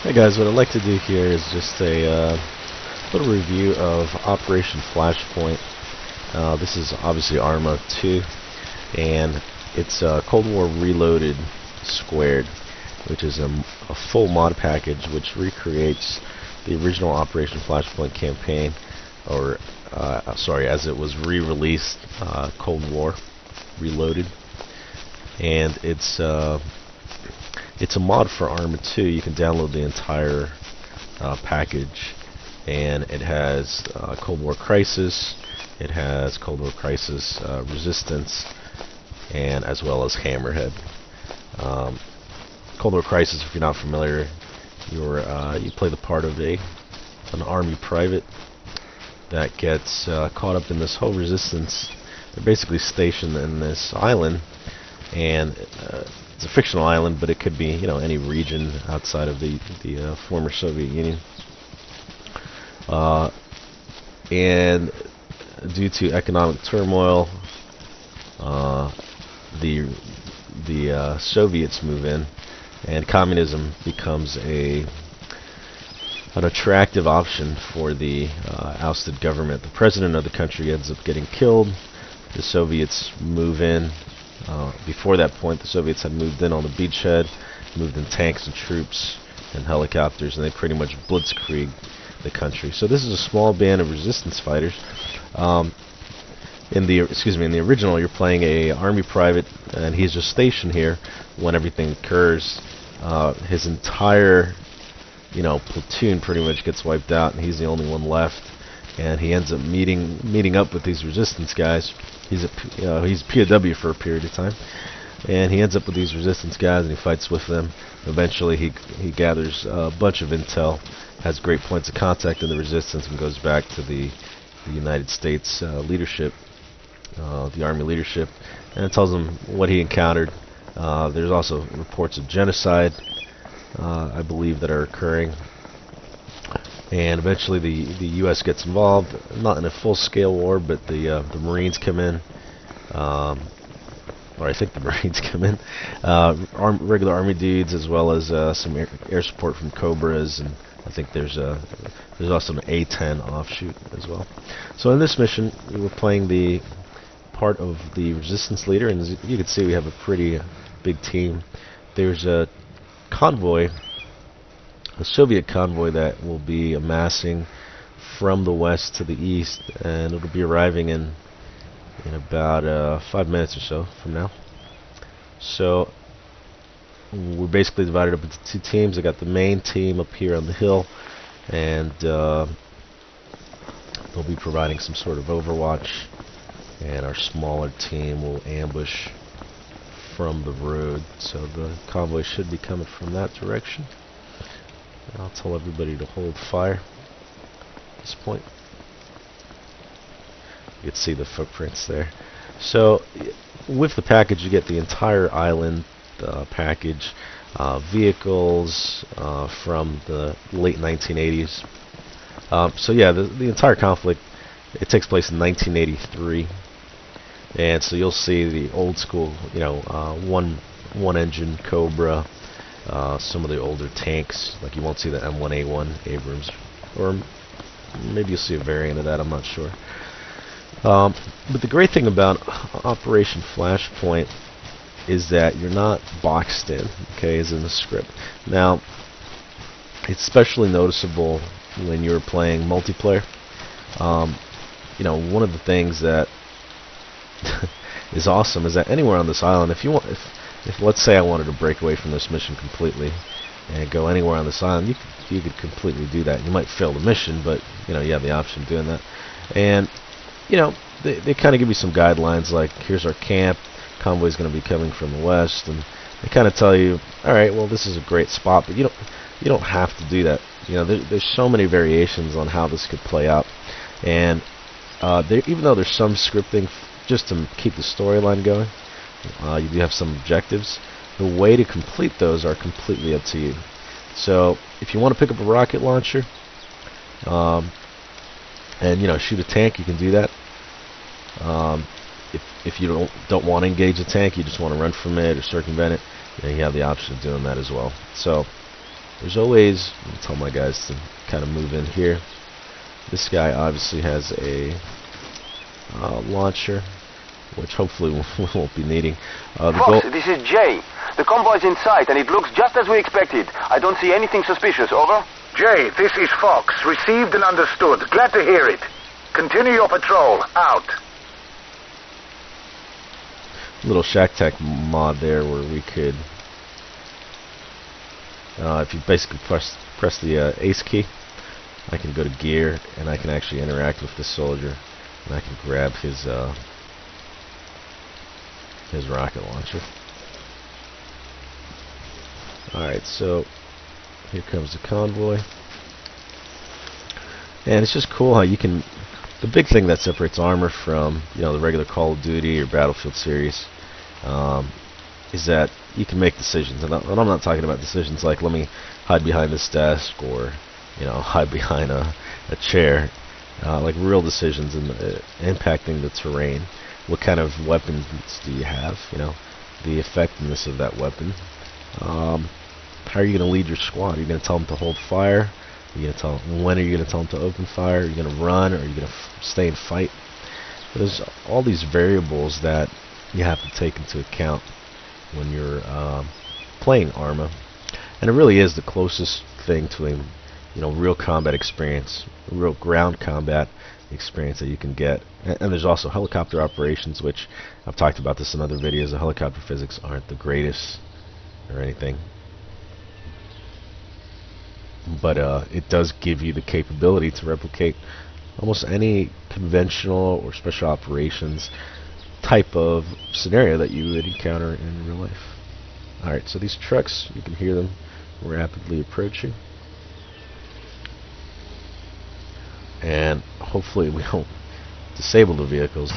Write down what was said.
Hey guys, what I'd like to do here is just a little review of Operation Flashpoint. This is obviously ARMA 2, and it's Cold War Reloaded squared, which is a full mod package which recreates the original Operation Flashpoint campaign, or sorry, as it was re-released, Cold War Reloaded, and it's a mod for ARMA 2. You can download the entire package, and it has Cold War Crisis, it has Cold War Crisis Resistance, and as well as Hammerhead. Cold War Crisis, if you're not familiar, you play the part of an army private that gets caught up in this whole resistance. They're basically stationed in this island, and it's a fictional island, but it could be, any region outside of the former Soviet Union. And due to economic turmoil, the Soviets move in, and communism becomes an attractive option for the ousted government. The president of the country ends up getting killed. The Soviets move in. Before that point, the Soviets had moved in on the beachhead, moved in tanks and troops and helicopters, and they pretty much blitzkrieg the country. So this is a small band of resistance fighters. In the original, you're playing a army private, and he's just stationed here when everything occurs. His entire, platoon pretty much gets wiped out, and he's the only one left. And he ends up meeting up with these resistance guys. He's POW for a period of time, and he ends up with these resistance guys, and he fights with them. Eventually, he gathers a bunch of intel, has great points of contact in the resistance, and goes back to the United States leadership, the Army leadership, and it tells them what he encountered. There's also reports of genocide, I believe, that are occurring. And eventually the U.S. gets involved, not in a full-scale war, but the Marines come in, or I think the Marines come in, regular Army dudes, as well as some air support from Cobras, and I think there's also an A-10 offshoot as well. So in this mission, we were playing the part of the resistance leader, and as you can see, we have a pretty big team. There's a convoy, a Soviet convoy, that will be amassing from the west to the east, and it'll be arriving in about 5 minutes or so from now. So we're basically divided up into two teams. I got the main team up here on the hill, and they'll be providing some sort of overwatch, and our smaller team will ambush from the road. So the convoy should be coming from that direction. I'll tell everybody to hold fire at this point. You can see the footprints there. So with the package, you get the entire island package, vehicles from the late 1980s. So yeah, the entire conflict, it takes place in 1983, and so you'll see the old school, one engine Cobra. Some of the older tanks, like you won't see the M1A1 Abrams, or maybe you'll see a variant of that, I'm not sure. But the great thing about Operation Flashpoint is that you're not boxed in, okay, as in the script. Now, it's especially noticeable when you're playing multiplayer. One of the things that is awesome is that anywhere on this island, if let's say I wanted to break away from this mission completely and go anywhere on this island, you could completely do that. You might fail the mission, but you have the option of doing that. And they kind of give you some guidelines, like here's our camp, convoy's going to be coming from the west, and they kind of tell you, all right, well, this is a great spot, but you don't have to do that. There's so many variations on how this could play out, and even though there's some scripting just to keep the storyline going, you do have some objectives. The way to complete those are completely up to you. So if you want to pick up a rocket launcher and shoot a tank, you can do that. If you don't want to engage the tank, you just want to run from it or circumvent it, you have the option of doing that as well. So there's always, I'll tell my guys to kind of move in here. This guy obviously has a launcher, which hopefully we won't be needing. Fox, this is Jay. The convoy's in sight, and it looks just as we expected. I don't see anything suspicious. Over. Jay, this is Fox. Received and understood. Glad to hear it. Continue your patrol. Out. Little Shack Tech mod there where we could, if you basically press the ace key, I can go to gear and I can actually interact with the soldier, and I can grab his rocket launcher. Alright, so here comes the convoy, and it's just cool how you can. The big thing that separates ARMA from, you know, the regular Call of Duty or Battlefield series is that you can make decisions, and I'm not talking about decisions like let me hide behind this desk or, you know, hide behind a chair, like real decisions in impacting the terrain. What kind of weapons do you have? You know, the effectiveness of that weapon. How are you going to lead your squad? Are you going to tell them to hold fire? Are you going to tell them, when are you going to tell them to open fire? Are you going to run, or are you going to stay and fight? There's all these variables that you have to take into account when you're playing ARMA, and it really is the closest thing to a, you know, real combat experience, real ground combat experience that you can get. And there's also helicopter operations, which I've talked about this in other videos. The helicopter physics aren't the greatest or anything, but it does give you the capability to replicate almost any conventional or special operations type of scenario that you would encounter in real life. Alright, so these trucks, you can hear them rapidly approaching, and hopefully we don't disable the vehicles.